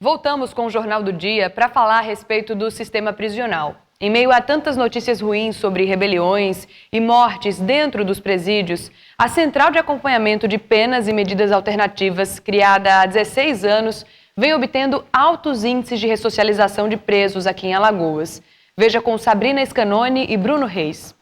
Voltamos com o Jornal do Dia para falar a respeito do sistema prisional. Em meio a tantas notícias ruins sobre rebeliões e mortes dentro dos presídios, a Central de Acompanhamento de Penas e Medidas Alternativas, criada há 16 anos, vem obtendo altos índices de ressocialização de presos aqui em Alagoas. Veja com Sabrina Scanoni e Bruno Reis.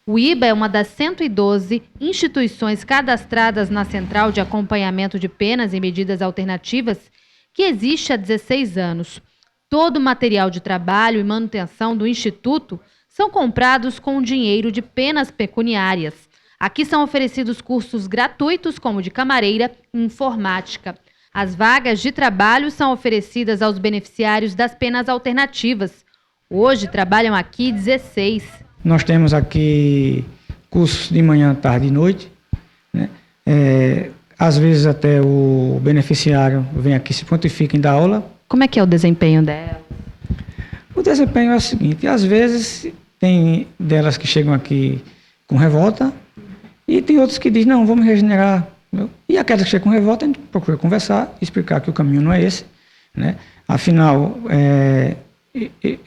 O IBA é uma das 112 instituições cadastradas na Central de Acompanhamento de Penas e Medidas Alternativas, que existe há 16 anos. Todo o material de trabalho e manutenção do Instituto são comprados com dinheiro de penas pecuniárias. Aqui são oferecidos cursos gratuitos como de camareira e informática. As vagas de trabalho são oferecidas aos beneficiários das penas alternativas. Hoje trabalham aqui 16. Nós temos aqui cursos de manhã, tarde e noite, né? Às vezes até o beneficiário vem aqui, se prontifica em dar aula. Como é que é o desempenho dela? O desempenho é o seguinte, às vezes tem delas que chegam aqui com revolta e tem outros que dizem, não, vamos regenerar. E aquelas que chegam com revolta, a gente procura conversar, explicar que o caminho não é esse, né? Afinal,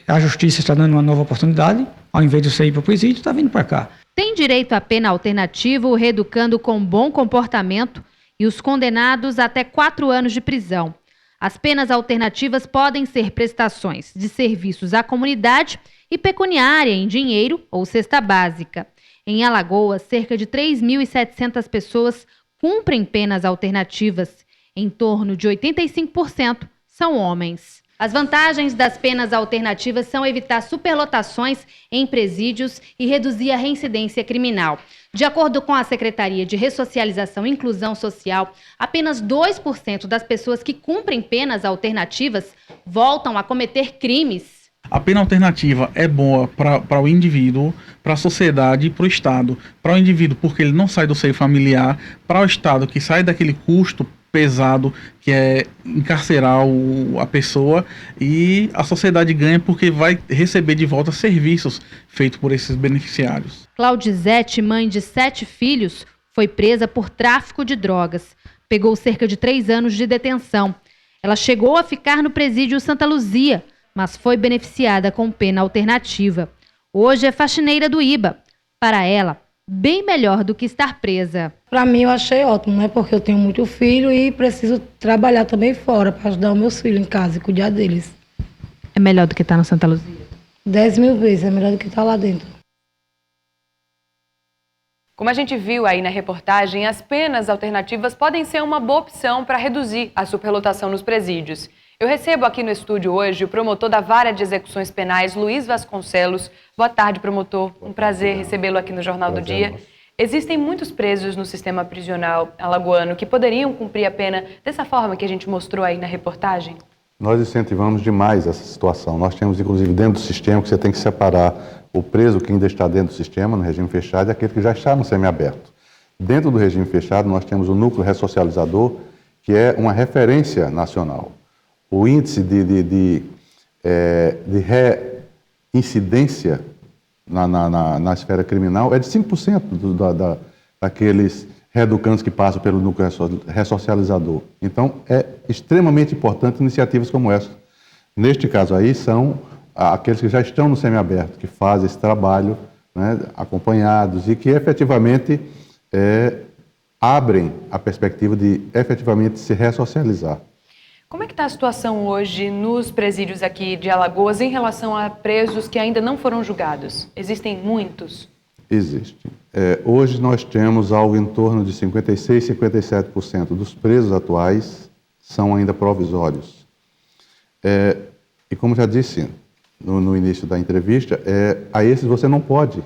a justiça está dando uma nova oportunidade, ao invés de você ir para o presídio, está vindo para cá. Tem direito à pena alternativa, o reeducando com bom comportamento e os condenados até 4 anos de prisão. As penas alternativas podem ser prestações de serviços à comunidade e pecuniária em dinheiro ou cesta básica. Em Alagoas, cerca de 3.700 pessoas cumprem penas alternativas. Em torno de 85% são homens. As vantagens das penas alternativas são evitar superlotações em presídios e reduzir a reincidência criminal. De acordo com a Secretaria de Ressocialização e Inclusão Social, apenas 2% das pessoas que cumprem penas alternativas voltam a cometer crimes. A pena alternativa é boa para o indivíduo, para a sociedade e para o Estado. Para o indivíduo, porque ele não sai do seio familiar, para o Estado, que sai daquele custo pesado que é encarcerar a pessoa, e a sociedade ganha porque vai receber de volta serviços feitos por esses beneficiários. Claudizete, mãe de 7 filhos, foi presa por tráfico de drogas. Pegou cerca de 3 anos de detenção. Ela chegou a ficar no presídio Santa Luzia, mas foi beneficiada com pena alternativa. Hoje é faxineira do IBA. Para ela, bem melhor do que estar presa. Para mim eu achei ótimo, né? Porque eu tenho muito filho e preciso trabalhar também fora para ajudar os meus filhos em casa e cuidar deles. É melhor do que estar no Santa Luzia? 10.000 vezes, é melhor do que estar lá dentro. Como a gente viu aí na reportagem, as penas alternativas podem ser uma boa opção para reduzir a superlotação nos presídios. Eu recebo aqui no estúdio hoje o promotor da Vara de Execuções Penais, Luiz Vasconcelos. Boa tarde, promotor. Um prazer recebê-lo aqui no Jornal do Dia. Existem muitos presos no sistema prisional alagoano que poderiam cumprir a pena dessa forma que a gente mostrou aí na reportagem? Nós incentivamos demais essa situação. Nós temos, inclusive, dentro do sistema, que você tem que separar o preso que ainda está dentro do sistema, no regime fechado, e aquele que já está no semiaberto. Dentro do regime fechado, nós temos o núcleo ressocializador, que é uma referência nacional. O índice de reincidência na esfera criminal é de 5% daqueles reeducantes que passam pelo núcleo ressocializador. Então, é extremamente importante iniciativas como essa. Neste caso aí, são aqueles que já estão no semiaberto, que fazem esse trabalho, né, acompanhados e que efetivamente abrem a perspectiva de efetivamente se ressocializar. Como é que está a situação hoje nos presídios aqui de Alagoas em relação a presos que ainda não foram julgados? Existem muitos? Existem. Hoje nós temos algo em torno de 56%, 57% dos presos atuais são ainda provisórios. E como já disse no início da entrevista, a esses você não pode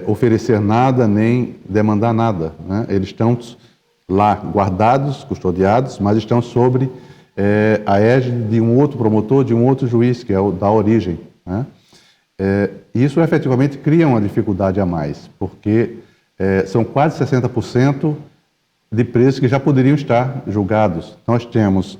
oferecer nada nem demandar nada, né? Eles estão lá guardados, custodiados, mas estão sobre a égide de um outro promotor, de um outro juiz, que é o da origem, né? Isso efetivamente cria uma dificuldade a mais, porque são quase 60% de presos que já poderiam estar julgados. Nós temos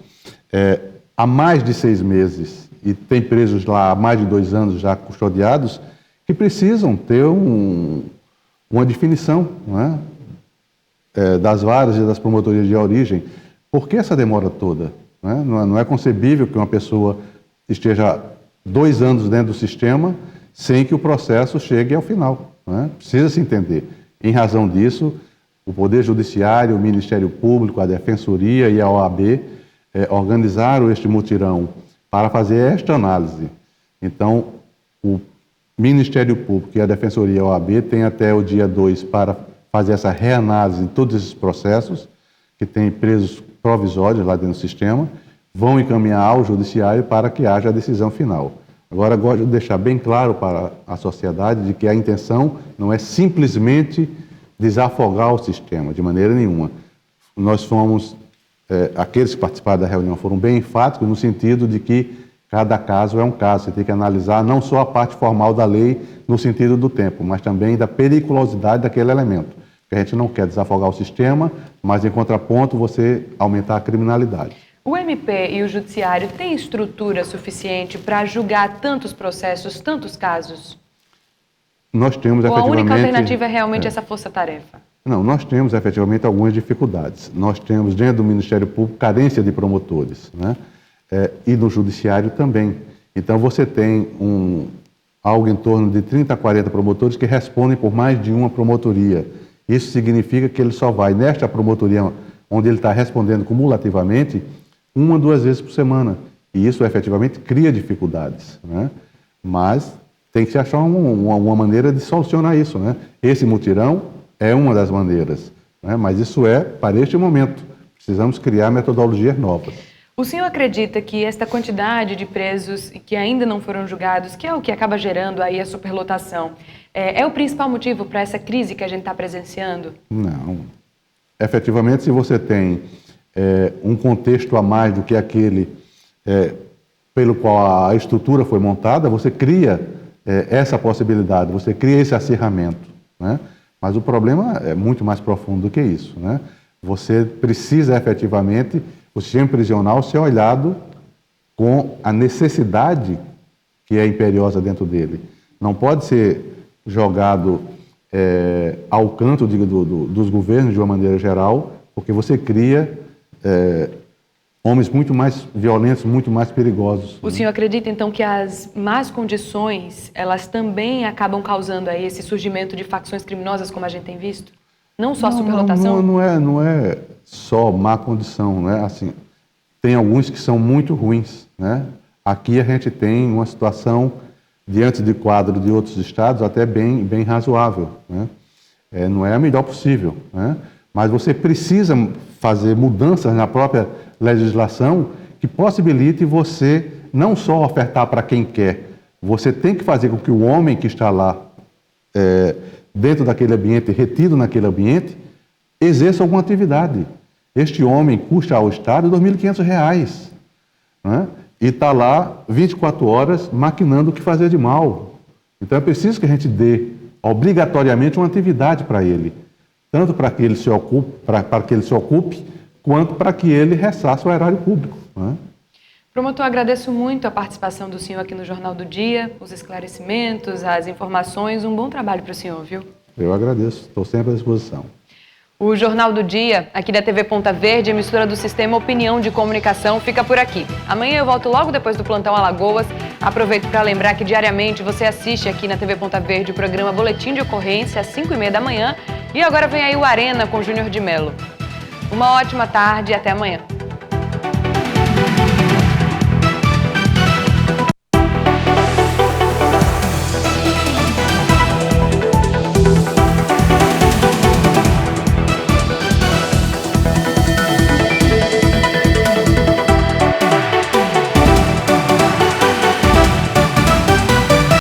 há mais de 6 meses, e tem presos lá há mais de 2 anos já custodiados, que precisam ter uma definição, não é? Das varas e das promotorias de origem. Por que essa demora toda? Né? Não é concebível que uma pessoa esteja 2 anos dentro do sistema sem que o processo chegue ao final. Né? Precisa se entender. Em razão disso, o Poder Judiciário, o Ministério Público, a Defensoria e a OAB organizaram este mutirão para fazer esta análise. Então, o Ministério Público e a Defensoria e a OAB têm até o dia 2 para fazer essa reanálise de todos esses processos, que tem presos provisórios lá dentro do sistema, vão encaminhar ao Judiciário para que haja a decisão final. Agora, gosto de deixar bem claro para a sociedade de que a intenção não é simplesmente desafogar o sistema, de maneira nenhuma. Nós fomos, aqueles que participaram da reunião foram bem enfáticos no sentido de que cada caso é um caso, você tem que analisar não só a parte formal da lei no sentido do tempo, mas também da periculosidade daquele elemento. Porque a gente não quer desafogar o sistema, mas em contraponto você aumentar a criminalidade. O MP e o Judiciário têm estrutura suficiente para julgar tantos processos, tantos casos? Nós temos Ou a efetivamente... única alternativa é realmente essa força-tarefa? Não, nós temos efetivamente algumas dificuldades. Nós temos dentro do Ministério Público carência de promotores, né? E no Judiciário também. Então você tem algo em torno de 30 a 40 promotores que respondem por mais de uma promotoria. Isso significa que ele só vai nesta promotoria onde ele está respondendo cumulativamente 1 a 2 vezes por semana. E isso efetivamente cria dificuldades, né? Mas tem que se achar uma maneira de solucionar isso, né? Esse mutirão é uma das maneiras, né? Mas isso é para este momento. Precisamos criar metodologias novas. O senhor acredita que esta quantidade de presos que ainda não foram julgados, que é o que acaba gerando aí a superlotação, é o principal motivo para essa crise que a gente está presenciando? Não. Efetivamente, se você tem um contexto a mais do que aquele pelo qual a estrutura foi montada, você cria essa possibilidade, você cria esse acirramento, né? Mas o problema é muito mais profundo do que isso, né? Você precisa efetivamente, o sistema prisional, ser olhado com a necessidade que é imperiosa dentro dele. Não pode ser jogado ao canto dos governos de uma maneira geral, porque você cria homens muito mais violentos, muito mais perigosos. O senhor acredita, então, que as más condições, elas também acabam causando aí esse surgimento de facções criminosas, como a gente tem visto? Não só a superlotação? Não é só má condição, né? Assim, tem alguns que são muito ruins, né? Aqui a gente tem uma situação, diante de quadro de outros estados, até bem razoável, né? Não é a melhor possível, né? Mas você precisa fazer mudanças na própria legislação que possibilite você não só ofertar para quem quer, você tem que fazer com que o homem que está lá dentro daquele ambiente, retido naquele ambiente, exerça alguma atividade. Este homem custa ao Estado R$ 2.500, né? E está lá 24 horas maquinando o que fazer de mal. Então é preciso que a gente dê obrigatoriamente uma atividade para ele, tanto para que ele se ocupe, quanto para que ele ressaça o erário público, né? Promotor, agradeço muito a participação do senhor aqui no Jornal do Dia, os esclarecimentos, as informações. Um bom trabalho para o senhor, viu? Eu agradeço, estou sempre à disposição. O Jornal do Dia, aqui da TV Ponta Verde, emissora do Sistema Opinião de Comunicação, fica por aqui. Amanhã eu volto logo depois do Plantão Alagoas. Aproveito para lembrar que diariamente você assiste aqui na TV Ponta Verde o programa Boletim de Ocorrência às 5h30 da manhã. E agora vem aí o Arena com Júnior de Mello. Uma ótima tarde e até amanhã.